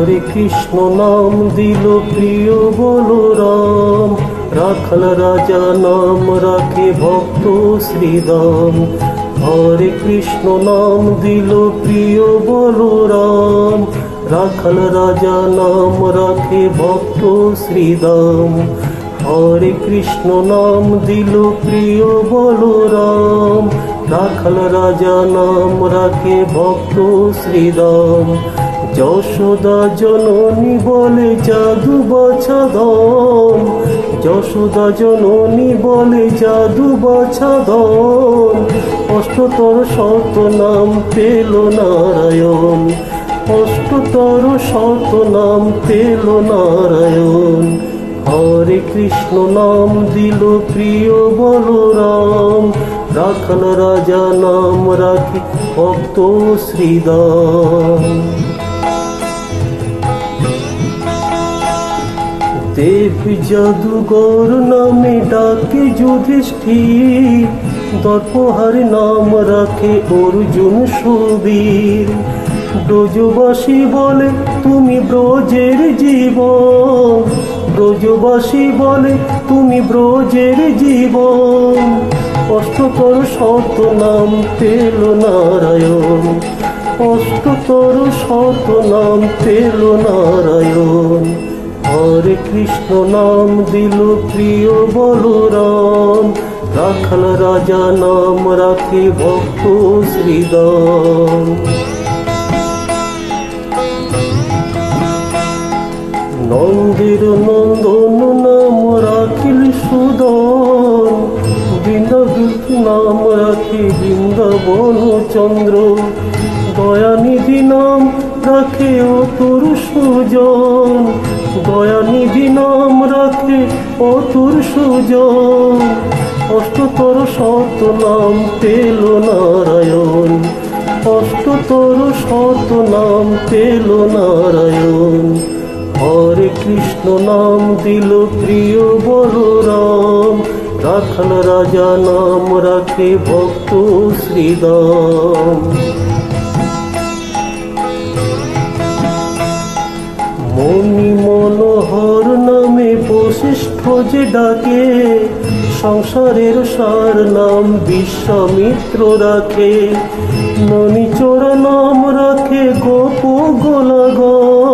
হরে কৃষ্ণ নাম দিল প্রিয় বলরাম, রাখাল রাজা নাম রাখে ভক্ত শ্রীদাম। হরে কৃষ্ণ নাম দিল প্রিয় বলরাম, রাখাল রাজা নাম রাখে ভক্ত শ্রীদাম। হরে কৃষ্ণ নাম দিল প্রিয় বলরাম, রাখাল রাজা নাম রাখে ভক্ত শ্রীদাম। যশোদা জননী বলে জাদু বাছাধন, যশোদা জননী বলে জাদু বাছাধন। অষ্টতর শত নাম পেল নারায়ণ, অষ্টতর শত নাম পেল নারায়ণ। হরে কৃষ্ণ নাম দিল প্রিয় বলরাম, রাখাল রাজা নাম রাখে ভক্ত শ্রীদাম। দেব জাদুঘর নামে ডাকে যুধিষ্ঠির, দর্পহার নাম রাখে অর্জুন সুবীর। ব্রজবাসী বলে তুমি ব্রজের জীবন, ব্রজবাসী বলে তুমি ব্রজের জীবন। অষ্টতর শত নাম পেল নারায়ণ, অষ্টতর শত নাম পেল নারায়ণ। হরে কৃষ্ণ নাম দিল প্রিয় বলরাম, রাখাল রাজা নাম রাখে ভক্ত শ্রীদাম। নন্দের নন্দন নাম রাখিল সুদন, বৃন্দাবন নাম রাখে বৃন্দাবন চন্দ্র। দয়ানিধি নাম রাখে অতুর সুজন, দয়ানিধি নাম রাখে অতুর সুজন। অষ্টতর শত নাম পেল নারায়ণ, অষ্টতর শত নাম পেল নারায়ণ। হরে কৃষ্ণ নাম দিল প্রিয় বলরাম, রাখাল রাজা নাম রাখে ভক্ত শ্রীদাম। মণি মনোহর নামে বশিষ্ঠ যে ডাকে, সংসারের সার নাম বিশ্বামিত্র রাখে। ননিচোরা নাম রাখে গোপ গোলাগণ,